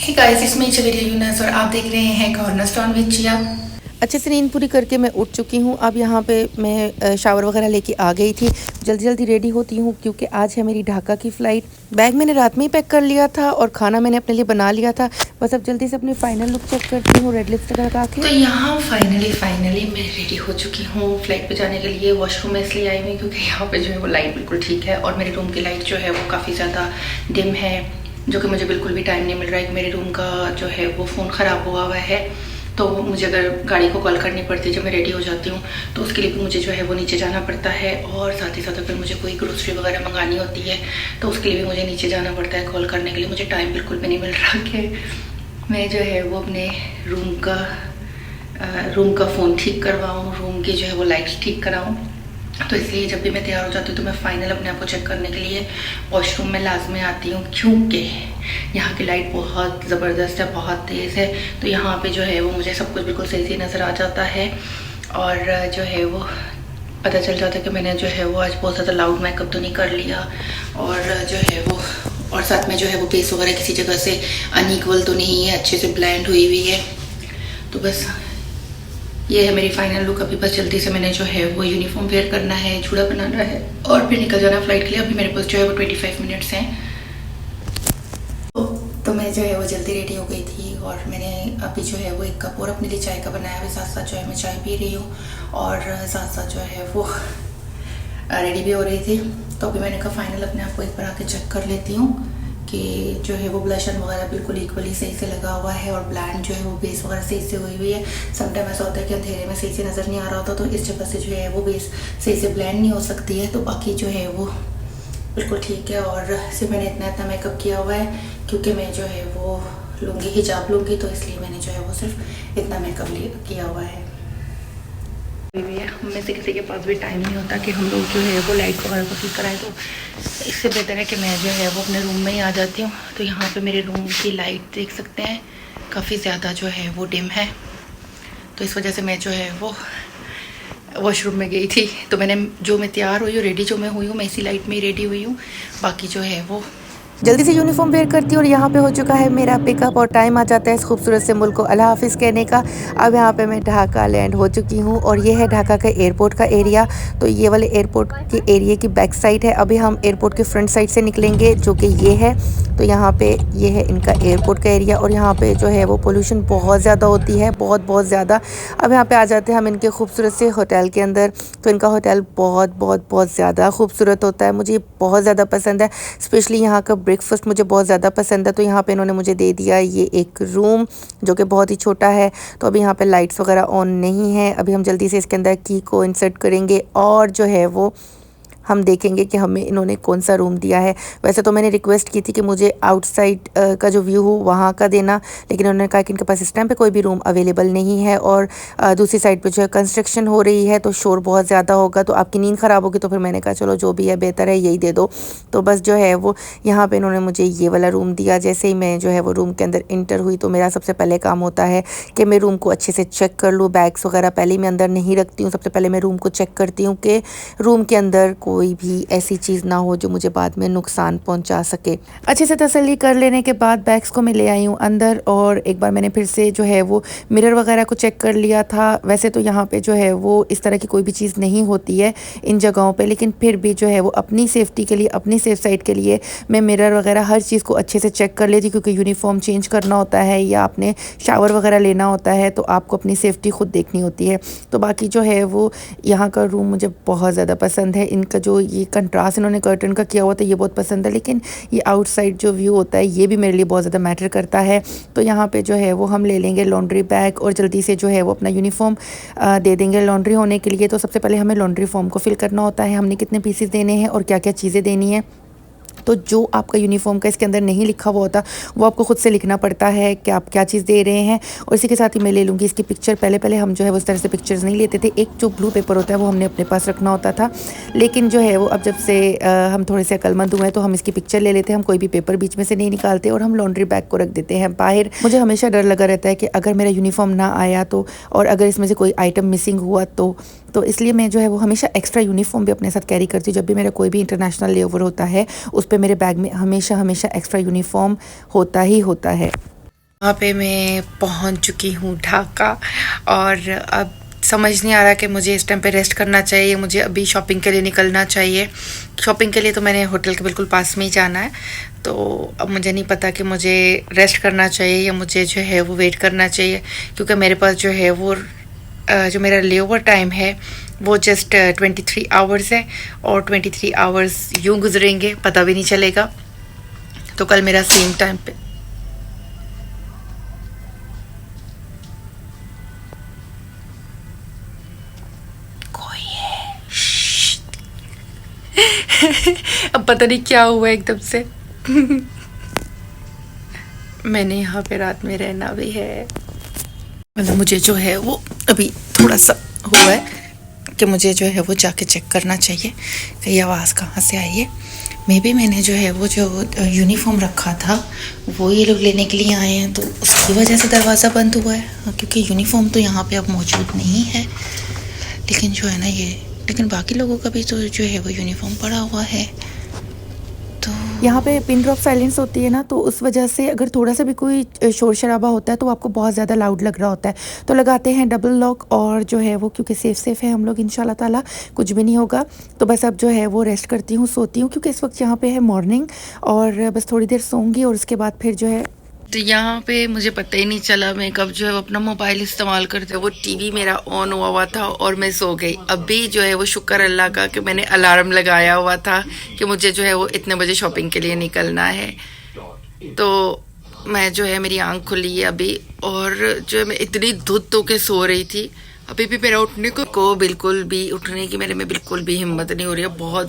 Hey guys, इसमें चलेरिया यूनस और आप देख रहे हैं कॉर्नरस्टोन विद जिया। अच्छे से नींद पूरी करके मैं उठ चुकी हूँ। अब यहाँ पे मैं शावर वगैरह लेके आ गई थी। जल्दी जल्दी रेडी होती हूँ क्योंकि आज है मेरी ढाका की फ़्लाइट। बैग मैंने रात में ही पैक कर लिया था और खाना मैंने अपने लिए बना लिया था। बस अब जल्दी से अपनी फ़ाइनल लुक चेक करती हूँ रेड लिपस्टिक लगा के। तो यहाँ फाइनली मैं रेडी हो चुकी हूँ फ्लाइट पे जाने के लिए। वॉशरूम में इसलिए आई हुई क्योंकि यहाँ पे जो है वो लाइट बिल्कुल ठीक है और मेरे रूम की लाइट जो है वो काफ़ी ज़्यादा डिम है, जो कि मुझे बिल्कुल भी टाइम नहीं मिल रहा है कि मेरे रूम का जो है वो फ़ोन ख़राब हुआ हुआ है। तो मुझे अगर गाड़ी को कॉल करनी पड़ती है जब मैं रेडी हो जाती हूँ तो उसके लिए भी मुझे जो है वो नीचे जाना पड़ता है। और साथ ही साथ अगर मुझे कोई ग्रोसरी वगैरह मंगानी होती है तो उसके लिए भी मुझे नीचे जाना पड़ता है कॉल करने के लिए। मुझे टाइम बिल्कुल भी नहीं मिल रहा कि मैं जो है वो अपने रूम का फ़ोन ठीक करवाऊँ, रूम की जो है वो लाइट्स ठीक कराऊँ। तो इसलिए जब भी मैं तैयार हो जाती हूँ तो मैं फ़ाइनल अपने आप को चेक करने के लिए वॉशरूम में लाजमी आती हूँ, क्योंकि यहाँ की लाइट बहुत ज़बरदस्त है, बहुत तेज़ है। तो यहाँ पे जो है वो मुझे सब कुछ बिल्कुल सही से नज़र आ जाता है और जो है वो पता चल जाता है कि मैंने जो है वो आज बहुत ज़्यादा लाउड मेकअप तो नहीं कर लिया और जो है वो और साथ में जो है वो बेस वगैरह किसी जगह से अनइक्वल तो नहीं है, अच्छे से ब्लेंड हुई हुई है। तो बस ये है मेरी फाइनल लुक। अभी बस जल्दी से मैंने जो है वो यूनिफॉर्म वेयर करना है, जूड़ा बनाना है और फिर निकल जाना फ्लाइट के लिए। अभी मेरे पास जो है वो 25 मिनट्स हैं। तो मैं जो है वो जल्दी रेडी हो गई थी और मैंने अभी जो है वो एक कप और अपने लिए चाय का बनाया। अभी साथ साथ जो है मैं चाय पी रही हूँ और साथ साथ जो है वो रेडी भी हो रही थी। तो अभी मैंने कहा फाइनल अपने आप को एक बार आके चेक कर लेती हूँ कि जो है वो ब्लशन वगैरह बिल्कुल इक्वली सही से लगा हुआ है और ब्लैंड जो है वो बेस वगैरह सही से हुई हुई है। समटाइम ऐसा होता है कि अंधेरे में सही से नज़र नहीं आ रहा होता, तो इस जगह से जो है वो बेस सही से ब्लेंड नहीं हो सकती है। तो बाकी जो है वो बिल्कुल ठीक है। और सिर्फ मैंने इतना मेकअप किया हुआ है क्योंकि मैं जो है वो लूँगी, हिजाब लूँगी, तो इसलिए मैंने जो है वो सिर्फ इतना मेकअप किया हुआ है। हम में से किसी के पास भी टाइम नहीं होता कि हम लोग जो है वो लाइट वगैरह को ठीक कराएं, तो इससे बेहतर है कि मैं जो है वो अपने रूम में ही आ जाती हूँ। तो यहाँ पे मेरे रूम की लाइट देख सकते हैं काफ़ी ज़्यादा जो है वो डिम है, तो इस वजह से मैं जो है वो वॉशरूम में गई थी। तो मैं तैयार हुई हूँ, रेडी जो मैं हुई हूँ, मैं इसी लाइट में ही रेडी हुई हूँ। बाकी जो है वो जल्दी से यूनिफॉर्म वेयर करती हूँ और यहाँ पे हो चुका है मेरा पिकअप और टाइम आ जाता है इस खूबसूरत से मुल्क को अल्लाह हाफिज़ कहने का। अब यहाँ पे मैं ढाका लैंड हो चुकी हूँ और ये है ढाका का एयरपोर्ट का एरिया। तो ये वाले एयरपोर्ट के एरिया की बैक साइड है। अभी हम एयरपोर्ट के फ्रंट साइड से निकलेंगे जो कि ये है। तो यहाँ पे ये है इनका एयरपोर्ट का एरिया और यहाँ पे जो है वो पोल्यूशन बहुत ज़्यादा होती है, बहुत ज़्यादा। अब यहाँ पे आ जाते हैं हम इनके खूबसूरत से होटल के अंदर। तो इनका होटल बहुत ज़्यादा खूबसूरत होता है, मुझे बहुत ज़्यादा पसंद है। स्पेशली यहाँ का ब्रेकफास्ट मुझे बहुत ज़्यादा पसंद है। तो यहाँ पे इन्होंने मुझे दे दिया ये एक रूम जो कि बहुत ही छोटा है। तो अभी यहाँ पे लाइट्स वगैरह ऑन नहीं है। अभी हम जल्दी से इसके अंदर की को इंसर्ट करेंगे और जो है वो हम देखेंगे कि हमें इन्होंने कौन सा रूम दिया है। वैसे तो मैंने रिक्वेस्ट की थी कि मुझे आउटसाइड का जो व्यू हो वहाँ का देना, लेकिन उन्होंने कहा कि इनके पास इस टाइम पे कोई भी रूम अवेलेबल नहीं है और दूसरी साइड पे जो है कंस्ट्रक्शन हो रही है तो शोर बहुत ज़्यादा होगा, तो आपकी नींद ख़राब होगी। तो फिर मैंने कहा चलो जो भी है बेहतर है यही दे दो। तो बस जो है वो यहाँ पर इन्होंने मुझे ये वाला रूम दिया। जैसे ही मैं जो है वो रूम के अंदर इंटर हुई तो मेरा सबसे पहले काम होता है कि मैं रूम को अच्छे से चेक कर लूँ। बैग्स वगैरह पहले मैं अंदर नहीं रखती हूँ, सबसे पहले मैं रूम को चेक करती हूँ कि रूम के अंदर कोई भी ऐसी चीज़ ना हो जो मुझे बाद में नुकसान पहुंचा सके। अच्छे से तसल्ली कर लेने के बाद बैग्स को मैं ले आई हूँ अंदर और एक बार मैंने फिर से जो है वो मिरर वगैरह को चेक कर लिया था। वैसे तो यहाँ पे जो है वो इस तरह की कोई भी चीज़ नहीं होती है इन जगहों पे, लेकिन फिर भी जो है वो अपनी सेफ्टी के लिए, अपनी सेफ साइड के लिए मैं मिरर वगैरह हर चीज़ को अच्छे से चेक कर लेती, क्योंकि यूनिफॉर्म चेंज करना होता है या आपने शावर वगैरह लेना होता है तो आपको अपनी सेफ्टी खुद देखनी होती है। तो बाकी जो है वो यहाँ का रूम मुझे बहुत ज़्यादा पसंद है। इनका जो ये कंट्रास्ट इन्होंने कर्टन का किया हुआ था ये बहुत पसंद है, लेकिन ये आउटसाइड जो व्यू होता है ये भी मेरे लिए बहुत ज़्यादा मैटर करता है। तो यहाँ पे जो है वो हम ले लेंगे लॉन्ड्री बैग और जल्दी से जो है वो अपना यूनिफॉर्म दे देंगे लॉन्ड्री होने के लिए। तो सबसे पहले हमें लॉन्ड्री फॉर्म को फिल करना होता है, हमने कितने पीसेस देने हैं और क्या क्या चीज़ें देनी है। तो जो आपका यूनिफॉर्म का इसके अंदर नहीं लिखा हुआ होता वो आपको खुद से लिखना पड़ता है कि आप क्या चीज़ दे रहे हैं। और इसी के साथ ही मैं ले लूँगी इसकी पिक्चर। पहले हम जो है उस तरह से पिक्चर्स नहीं लेते थे, एक जो ब्लू पेपर होता है वो हमने अपने पास रखना होता था, लेकिन जो है वो अब जब से हम थोड़े से अक्लमंद हुए हैं तो हम इसकी पिक्चर ले लेते हैं। हम कोई भी पेपर बीच में से नहीं निकालते और हम लॉन्ड्री बैग को रख देते हैं बाहर। मुझे हमेशा डर लगा रहता है कि अगर मेरा यूनिफॉर्म ना आया तो, और अगर इसमें से कोई आइटम मिसिंग हुआ तो इसलिए मैं जो है वो हमेशा एक्स्ट्रा यूनिफॉर्म भी अपने साथ कैरी करती हूँ। जब भी मेरा कोई भी इंटरनेशनल लेओवर होता है उस पर मेरे बैग में हमेशा एक्स्ट्रा यूनिफॉर्म होता ही होता है। वहाँ पे मैं पहुँच चुकी हूँ ढाका, और अब समझ नहीं आ रहा कि मुझे इस टाइम पे रेस्ट करना चाहिए, मुझे अभी शॉपिंग के लिए निकलना चाहिए। शॉपिंग के लिए तो मैंने होटल के बिल्कुल पास में ही जाना है, तो अब मुझे नहीं पता कि मुझे रेस्ट करना चाहिए या मुझे जो है वो वेट करना चाहिए, क्योंकि मेरे पास जो है वो जो मेरा लेओवर टाइम है वो जस्ट 23 आवर्स है, और 23 आवर्स यूँ गुजरेंगे पता भी नहीं चलेगा। तो कल मेरा सेम टाइम पे कोई है। अब पता नहीं क्या हुआ एकदम से। मैंने यहाँ पे रात में रहना भी है, मतलब मुझे जो है वो अभी थोड़ा सा हुआ है कि मुझे जो है वो जाके चेक करना चाहिए कि ये आवाज़ कहाँ से आई है। मे बी मैंने जो है वो जो यूनिफॉर्म रखा था वो ये लोग लेने के लिए आए हैं, तो उसकी वजह से दरवाज़ा बंद हुआ है, क्योंकि यूनिफॉर्म तो यहाँ पे अब मौजूद नहीं है। लेकिन जो है ना लेकिन बाकी लोगों का भी तो जो है वो यूनिफॉर्म पड़ा हुआ है। तो यहाँ पे पिन ड्रॉप साइलेंस होती है ना, तो उस वजह से अगर थोड़ा सा भी कोई शोर शराबा होता है तो आपको बहुत ज़्यादा लाउड लग रहा होता है। तो लगाते हैं डबल लॉक, और जो है वो क्योंकि सेफ है हम लोग, इंशाल्लाह ताला कुछ भी नहीं होगा। तो बस अब जो है वो रेस्ट करती हूँ, सोती हूँ, क्योंकि इस वक्त यहाँ पे है मॉर्निंग, और बस थोड़ी देर सोऊंगी और उसके बाद फिर जो है। तो यहाँ पे मुझे पता ही नहीं चला मैं कब जो है वो अपना मोबाइल इस्तेमाल करते, वो टीवी मेरा ऑन हुआ था और मैं सो गई। अभी जो है वो शुक्र अल्लाह का कि मैंने अलार्म लगाया हुआ था कि मुझे जो है वो इतने बजे शॉपिंग के लिए निकलना है। तो मैं जो है मेरी आंख खुली है अभी, और जो है मैं इतनी धुत होके सो रही थी, अभी भी मेरा उठने को बिल्कुल भी उठने की मेरे में बिल्कुल भी हिम्मत नहीं हो रही है।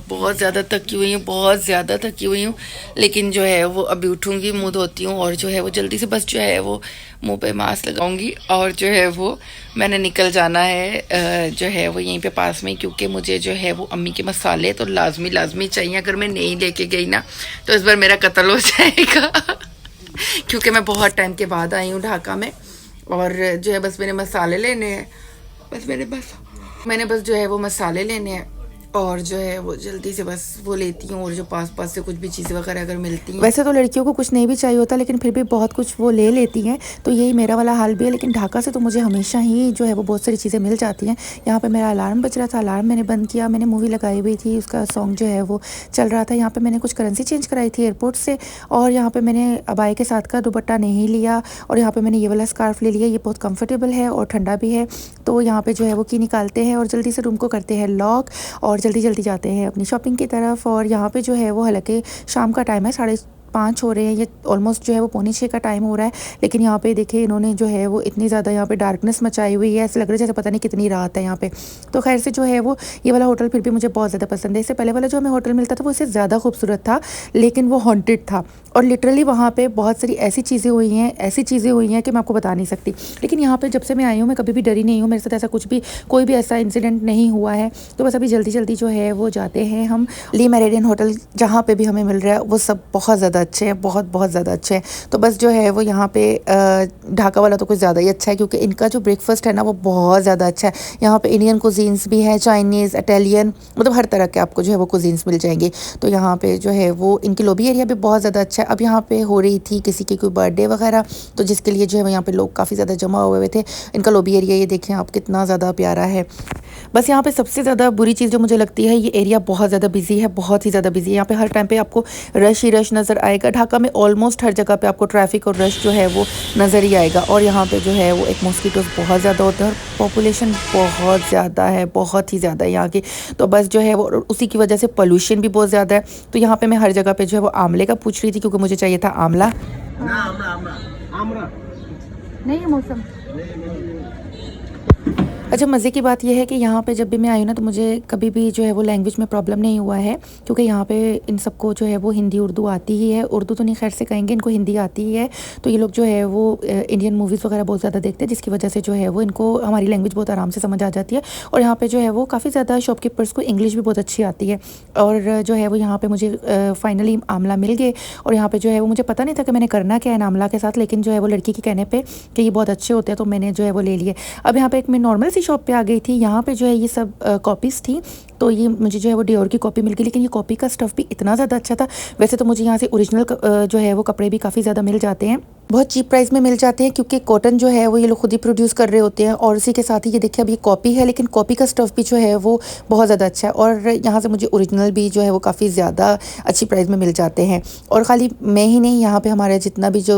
बहुत ज़्यादा थकी हुई हूँ, बहुत ज़्यादा थकी हुई हूँ। लेकिन जो है वो अभी उठूँगी, मुँह धोती हूँ, और जो है वो जल्दी से बस जो है वो मुंह पे मास्क लगाऊंगी, और जो है वो मैंने निकल जाना है जो है वो यहीं पे पास में, क्योंकि मुझे जो है वो अम्मी के मसाले तो लाजमी चाहिए। अगर मैं नहीं लेके गई ना तो इस बार मेरा कत्ल हो जाएगा। क्योंकि मैं बहुत टाइम के बाद आई हूँ ढाका में, और जो है बस मैंने मसाले लेने हैं, मैंने बस जो है वो मसाले लेने हैं, और जो है वो जल्दी से बस वो लेती हूँ, और जो पास से कुछ भी चीज़ें वगैरह अगर मिलती हैं। वैसे तो लड़कियों को कुछ नहीं भी चाहिए होता, लेकिन फिर भी बहुत कुछ वो ले लेती हैं, तो यही मेरा वाला हाल भी है। लेकिन ढाका से तो मुझे हमेशा ही जो है वो बहुत सारी चीज़ें मिल जाती हैं। यहाँ पे मेरा अलार्म बज रहा था, अलार्म मैंने बंद किया, मैंने मूवी लगाई हुई थी, उसका सॉन्ग जो है वो चल रहा था। यहाँ पर मैंने कुछ करेंसी चेंज कराई थी एयरपोर्ट से, और यहाँ पर मैंने अबाई के साथ का दुपट्टा नहीं लिया, और यहाँ पर मैंने ये वाला स्कार्फ ले लिया, ये बहुत कम्फर्टेबल है और ठंडा भी है। तो यहाँ पर जो है वो की निकालते हैं और जल्दी से रूम को करते हैं लॉक, और जल्दी जाते हैं अपनी शॉपिंग की तरफ। और यहाँ पे जो है वो हालांकि शाम का टाइम है, 5:30 हो रहे हैं, ये ऑलमोस्ट जो है वो 5:45 का टाइम हो रहा है। लेकिन यहाँ पे देखिए इन्होंने जो है वो इतनी ज़्यादा यहाँ पे डार्कनेस मचाई हुई है, ऐसे लग रहा है जैसे पता नहीं कितनी रात है यहाँ पे। तो खैर से जो है वो ये वाला होटल फिर भी मुझे बहुत ज़्यादा पसंद है। इससे पहले वाला जो हमें होटल मिलता था वो इससे ज़्यादा खूबसूरत था, लेकिन वो हॉन्टेड था, और लिटरली वहाँ पर बहुत सारी ऐसी चीज़ें हुई हैं कि मैं आपको बता नहीं सकती। लेकिन यहाँ पर जब से मैं आई हूँ मैं कभी भी डरी नहीं हूँ, मेरे साथ ऐसा कुछ भी कोई भी ऐसा इंसिडेंट नहीं हुआ है। तो बस अभी जल्दी जो है वो जाते हैं हम ली मेरिडियन होटल, जहाँ पे भी हमें मिल रहा है वो सब बहुत ज़्यादा अच्छे हैं, बहुत ज़्यादा अच्छे हैं। तो बस जो है वो यहाँ पे ढाका वाला तो कुछ ज़्यादा ही अच्छा है, क्योंकि इनका जो ब्रेकफास्ट है ना वो बहुत ज़्यादा अच्छा है। यहाँ पे इंडियन कुजीन्स भी है, चाइनीज़, इटालियन, मतलब हर तरह के आपको जो है वो कुजीन्स मिल जाएंगे। तो यहाँ पे जो है वो इनकी लॉबी एरिया भी बहुत ज़्यादा अच्छा है। अब यहाँ पे हो रही थी किसी की कोई बर्थडे वगैरह, तो जिसके लिए जो है यहाँ पे लोग काफ़ी ज़्यादा जमा हुए थे। इनका लॉबी एरिया ये देखें आप कितना ज़्यादा प्यारा है। बस यहाँ पे सबसे ज़्यादा बुरी चीज़ जो मुझे लगती है, ये एरिया बहुत ज़्यादा बिजी है, बहुत ही ज़्यादा बिजी है। यहाँ पे हर टाइम पे आपको रश ही रश नज़र आएगा। ढाका में ऑलमोस्ट हर जगह पे आपको ट्रैफिक और रश जो है वो नज़र ही आएगा। और यहाँ पे जो है वो एक मॉस्किटोज़ बहुत ज़्यादा होता है, और पॉपुलेशन बहुत ज़्यादा है, बहुत ही ज़्यादा है यहाँ की। तो बस जो है वो उसी की वजह से पोल्यूशन भी बहुत ज़्यादा है। तो यहाँ पर मैं हर जगह पर जो है वो आंवले का पूछ रही थी, क्योंकि मुझे चाहिए था आंवला। नहीं है मौसम। अच्छा, मज़े की बात यह है कि यहाँ पे जब भी मैं आई हूँ ना तो मुझे कभी भी जो है वो लैंग्वेज में प्रॉब्लम नहीं हुआ है, क्योंकि यहाँ पे इन सबको जो है वो हिंदी उर्दू आती ही है। उर्दू तो नहीं खैर से कहेंगे, इनको हिंदी आती ही है। तो ये लोग जो है वो इंडियन मूवीज़ वगैरह बहुत ज़्यादा देखते हैं, जिसकी वजह से जो है वो इनको हमारी लैंग्वेज बहुत आराम से समझ आ जाती है। और यहाँ पर जो है वो काफ़ी ज़्यादा शॉपकीपर्स को इंग्लिश भी बहुत अच्छी आती है। और जो है वो यहाँ पर मुझे फाइनली आंवला मिल गए। और यहाँ पर जो है वो मुझे पता नहीं था कि मैंने करना क्या है आंवला के साथ, लेकिन जो है वो लड़की के कहने पर कि ये बहुत अच्छे होते हैं तो मैंने जो है वो ले लिए। अब यहाँ पर एक मैं नॉर्मल सी शॉप पे आ गई थी। यहाँ पे जो है ये सब कॉपीज़ थी, तो ये मुझे जो है वो डियोर की कॉपी मिल गई, लेकिन ये कॉपी का स्टफ़ भी इतना ज़्यादा अच्छा था। वैसे तो मुझे यहाँ से ओरिजिनल जो है वो कपड़े भी काफ़ी ज़्यादा मिल जाते हैं, बहुत चीप प्राइस में मिल जाते हैं, क्योंकि कॉटन जो है वो ये लोग खुद ही प्रोड्यूस कर रहे होते हैं। और उसी के साथ ही ये देखिए अब ये कॉपी है, लेकिन कॉपी का स्टफ़ भी जो है वो बहुत ज़्यादा अच्छा है। और यहाँ से मुझे ओरिजिनल भी जो है वो काफ़ी ज़्यादा अच्छी प्राइस में मिल जाते हैं। और ख़ाली मैं ही नहीं, यहाँ पे हमारे जितना भी जो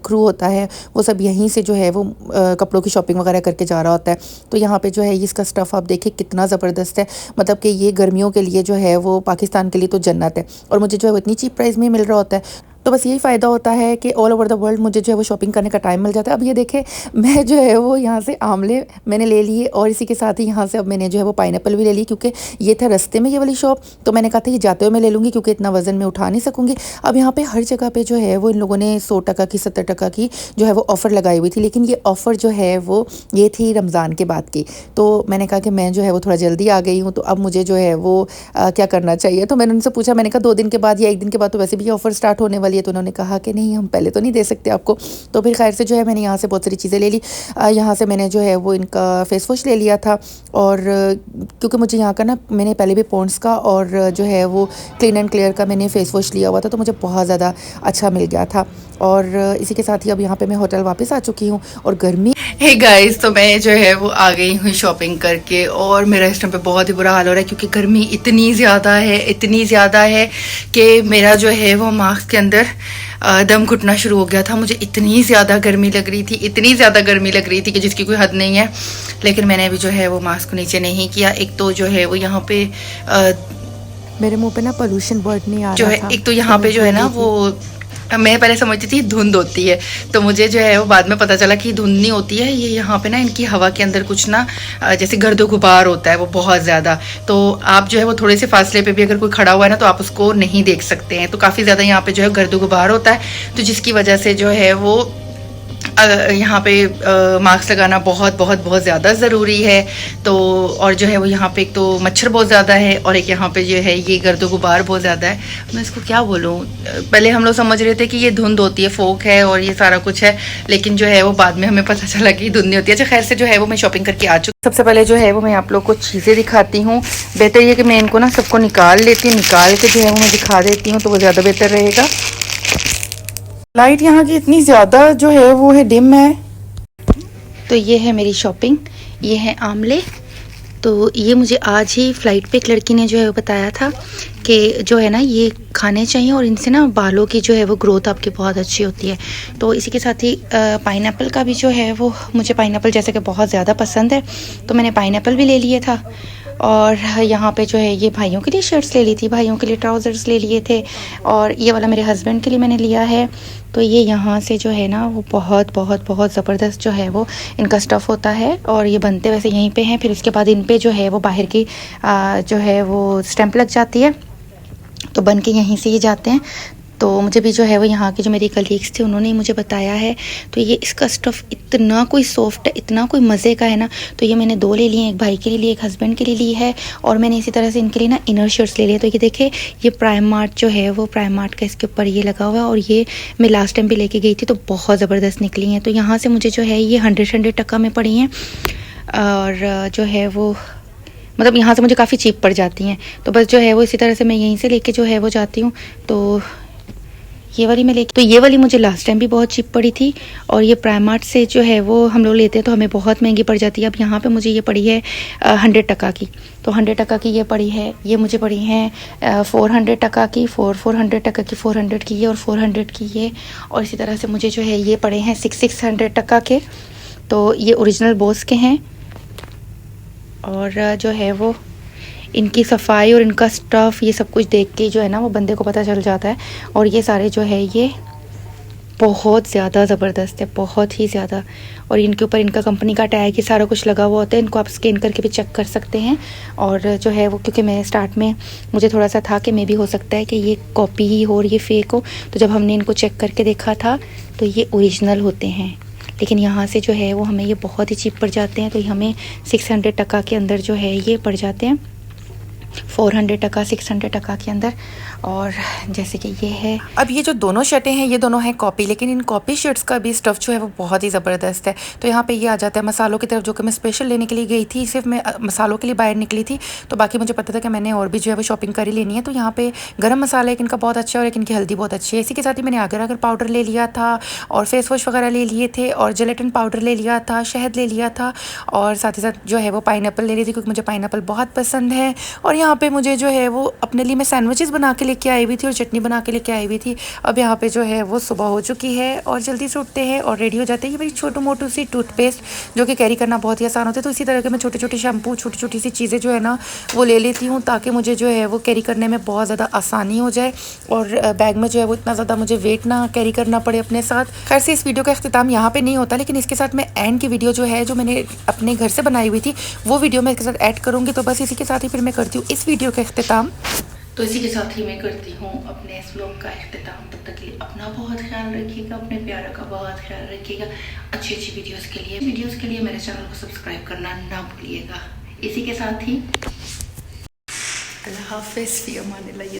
क्रू होता है वो सब यहीं से जो है वो कपड़ों की शॉपिंग वगैरह करके जा रहा होता है। तो यहाँ पे जो है इसका स्टफ़ आप देखिए कितना ज़बरदस्त है, मतलब कि ये गर्मियों के लिए जो है वो पाकिस्तान के लिए तो जन्नत है। और मुझे जो है वो इतनी चीप प्राइस में मिल रहा होता है, तो बस यही फ़ायदा होता है कि ऑल ओवर द वर्ल्ड मुझे जो है वो शॉपिंग करने का टाइम मिल जाता है। अब ये देखें मैं जो है वो यहाँ से आमले मैंने ले लिए, और इसी के साथ ही यहाँ से अब मैंने जो है वो पाइनएप्पल भी ले ली, क्योंकि ये था रास्ते में ये वाली शॉप। तो मैंने कहा था ये जाते हुए मैं ले लूँगी, क्योंकि इतना वज़न में उठा नहीं सकूँगी। अब यहाँ पे हर जगह पे जो है वो इन लोगों ने 100 टका की 70 टका की जो है वो ऑफ़र लगाई हुई थी, लेकिन ये ऑफ़र जो है वो ये थी रमज़ान के बाद की। तो मैंने कहा कि मैं जो है वो थोड़ा जल्दी आ गई हूँ, तो अब मुझे जो है वो क्या करना चाहिए। तो मैंने उनसे पूछा, मैंने कहा 2 दिन के बाद या 1 दिन के बाद तो वैसे भी ये ऑफ़र स्टार्ट होने वाली है। तो उन्होंने कहा कि नहीं, हम पहले तो नहीं दे सकते आपको। तो फिर खैर से जो है मैंने यहाँ से बहुत सारी चीज़ें ले ली। यहाँ से मैंने जो है वो इनका फेस वॉश ले लिया था, और क्योंकि मुझे यहाँ का ना, मैंने पहले भी पॉन्ड्स का और जो है वो क्लीन एंड क्लियर का मैंने फेस वॉश लिया हुआ था, तो मुझे बहुत ज़्यादा अच्छा मिल गया था। और इसी के साथ ही अब यहाँ पे मैं होटल वापस आ चुकी हूँ, और गर्मी हे गाइस, तो मैं जो है वो आ गई हूँ शॉपिंग करके, और मेरा इस टाइम पे बहुत ही बुरा हाल हो रहा है, क्योंकि गर्मी इतनी ज़्यादा है कि मेरा जो है वो मास्क के अंदर दम घुटना शुरू हो गया था। मुझे इतनी ज़्यादा गर्मी लग रही थी कि जिसकी कोई हद नहीं है। लेकिन मैंने अभी जो है वो मास्क को नीचे नहीं किया। एक तो जो है वो यहाँ पे मेरे मुंह पे ना पोल्यूशन वर्ड नहीं आ जो रहा है था, एक तो यहाँ पे जो है ना वो मैं पहले समझती थी धुंध होती है, तो मुझे जो है वो बाद में पता चला कि धुंध नहीं होती है। ये यहाँ पे ना इनकी हवा के अंदर कुछ ना जैसे गर्दो गुबार होता है वो बहुत ज़्यादा। तो आप जो है वो थोड़े से फासले पे भी अगर कोई खड़ा हुआ है ना, तो आप उसको नहीं देख सकते हैं। तो काफ़ी ज़्यादा यहाँ पे जो है गर्दो गुबार होता है, तो जिसकी वजह से जो है वो यहाँ पे मास्क लगाना बहुत ज़्यादा ज़रूरी है। तो और जो है वो यहाँ पे एक तो मच्छर बहुत ज़्यादा है, और एक यहाँ पे जो है ये गर्दो गुबार बहुत ज़्यादा है। मैं इसको क्या बोलूँ, पहले हम लोग समझ रहे थे कि ये धुंध होती है, फोक है और ये सारा कुछ है, लेकिन जो है वो बाद में हमें पता चला कि धुंध नहीं होती है। अच्छा खैर से जो है वो मैं शॉपिंग करके आ चुकी। सबसे पहले जो है वो मैं आप लोग को चीज़ें दिखाती हूँ। बेहतर ये कि मैं इनको ना सबको निकाल लेती हूँ, निकाल के जो है वो मैं दिखा देती हूँ, तो वो ज़्यादा बेहतर रहेगा। लाइट यहाँ की इतनी ज़्यादा जो है वो है डिम है। तो ये है मेरी शॉपिंग, ये है आमले। तो ये मुझे आज ही फ़्लाइट पे एक लड़की ने जो है बताया था कि जो है ना ये खाने चाहिए, और इनसे ना बालों की जो है वो ग्रोथ आपकी बहुत अच्छी होती है। तो इसी के साथ ही पाइनएप्पल का भी जो है वो, मुझे पाइनएप्पल जैसे कि बहुत ज़्यादा पसंद है, तो मैंने पाइनएप्पल भी ले लिया था। और यहाँ पे जो है ये भाइयों के लिए शर्ट्स ले ली थी, भाइयों के लिए ट्राउज़र्स ले लिए थे, और ये वाला मेरे हस्बैंड के लिए मैंने लिया है। तो ये यहाँ से जो है ना वो बहुत ज़बरदस्त जो है वो इनका स्टफ़ होता है, और ये बनते वैसे यहीं पे हैं। फिर उसके बाद इन पे जो है वो बाहर की जो है वो स्टैंप लग जाती है, तो बन के यहीं से ये जाते हैं। तो मुझे भी जो है वो यहाँ की जो मेरी कलीग्स थे उन्होंने मुझे बताया है। तो ये इसका स्टफ़ इतना कोई सॉफ्ट है, इतना कोई मज़े का है ना। तो ये मैंने 2 ले लिए, एक भाई के लिए, एक हस्बैंड के लिए ली है, और मैंने इसी तरह से इनके लिए ना इनर शर्ट्स ले लिए। तो ये देखे, ये प्राइमार्ट जो है वो प्राइमार्ट का इसके ऊपर ये लगा हुआ है, और ये मैं लास्ट टाइम भी लेके गई थी तो बहुत ज़बरदस्त निकली हैं। तो यहाँ से मुझे जो है ये 100 टका में पड़ी हैं, और जो है वो मतलब यहाँ से मुझे काफ़ी चीप पड़ जाती हैं। तो बस जो है वो इसी तरह से मैं यहीं से लेके जो है वो जाती हूँ। तो ये वाली मैं लेके, तो ये वाली मुझे लास्ट टाइम भी बहुत चीप पड़ी थी, और ये प्राइमार्ट से जो है वो हम लोग लेते हैं तो हमें बहुत महंगी पड़ जाती है। अब यहाँ पे मुझे ये पड़ी है 100 टका की, तो 100 टका की ये पड़ी है, ये मुझे पड़ी हैं 400 टका की, 400 टका की, 400 की ये, और 400 की ये, और इसी तरह से मुझे जो है ये पड़े हैं 600 टका के। तो ये ओरिजिनल बोस के हैं, और जो है वो इनकी सफाई और इनका स्टफ़ ये सब कुछ देख के जो है ना वो बंदे को पता चल जाता है। और ये सारे जो है ये बहुत ज़्यादा ज़बरदस्त है, बहुत ही ज़्यादा। और इनके ऊपर इनका कंपनी का टैग ये सारा कुछ लगा हुआ होता है, इनको आप स्कैन करके भी चेक कर सकते हैं। और जो है वो, क्योंकि मैं स्टार्ट में मुझे थोड़ा सा था कि मे भी हो सकता है कि ये कॉपी ही हो और ये फ़ेक हो, तो जब हमने इनको चेक करके देखा था तो ये ओरिजिनल होते हैं। लेकिन यहाँ से जो है वो हमें ये बहुत ही चीप पड़ जाते हैं, तो हमें 600 टका के अंदर जो है ये पड़ जाते हैं। 400 टका 600 टका के अंदर। और जैसे कि ये है, अब ये जो दोनों शर्टें हैं ये दोनों हैं कॉपी, लेकिन इन कॉपी शर्ट्स का भी स्टफ़ जो है वो बहुत ही ज़बरदस्त है। तो यहाँ पे ये आ जाता है मसालों की तरफ, जो कि मैं स्पेशल लेने के लिए गई थी, सिर्फ मैं मसालों के लिए बाहर निकली थी। तो बाकी मुझे पता था कि मैंने और भी जो है वो शॉपिंग कर ही लेनी है। तो यहाँ पे गरम मसाला एक इनका बहुत अच्छा है और एक इनकी हल्दी बहुत अच्छी है। इसी के साथ ही मैंने आगर आगर पाउडर ले लिया था और फेस वॉश वगैरह ले लिए थे और जेलेटिन पाउडर ले लिया था, शहद ले लिया था और साथ ही साथ जो है वो पाइनएप्पल ले ली थी, क्योंकि मुझे पाइनएप्पल बहुत पसंद है। और यहाँ पे मुझे जो है वो अपने लिए मैं सैंडविचेस बना के लेके आई हुई थी और चटनी बना के लेके आई हुई थी। अब यहाँ पे जो है वो सुबह हो चुकी है और जल्दी से उठते हैं और रेडी हो जाते हैं। ये भाई छोटू मोटू सी टूथपेस्ट जो कि कैरी करना बहुत ही आसान होता है। तो इसी तरह के मैं छोटे छोटे शैम्पू, छोटी छोटी सी चीज़ें जो है ना वो ले लेती हूँ, ताकि मुझे जो है वो कैरी करने में बहुत ज़्यादा आसानी हो जाए और बैग में जो है वो इतना ज़्यादा मुझे वेट ना कैरी करना पड़े अपने साथ। खैर से इस वीडियो का अख्तिताम यहाँ पे नहीं होता, लेकिन इसके साथ मैं एंड की वीडियो जो है जो मैंने अपने घर से बनाई हुई थी वो वीडियो मैं इसके साथ ऐड करूँगी। तो बस इसी के साथ ही फिर मैं करती हूँ इस वीडियो का अख्तिताम। तो इसी के साथ ही मैं करती हूँ अपने इस व्लॉग का अख्तिताम। तब तक के लिए अपना बहुत ख्याल रखिएगा, अपने प्यारों का बहुत ख्याल रखिएगा। अच्छी अच्छी वीडियोस के लिए मेरे चैनल को सब्सक्राइब करना ना भूलिएगा। इसी के साथ ही अल्लाह हाफ़िज़, फ़ी अमान अल्लाह।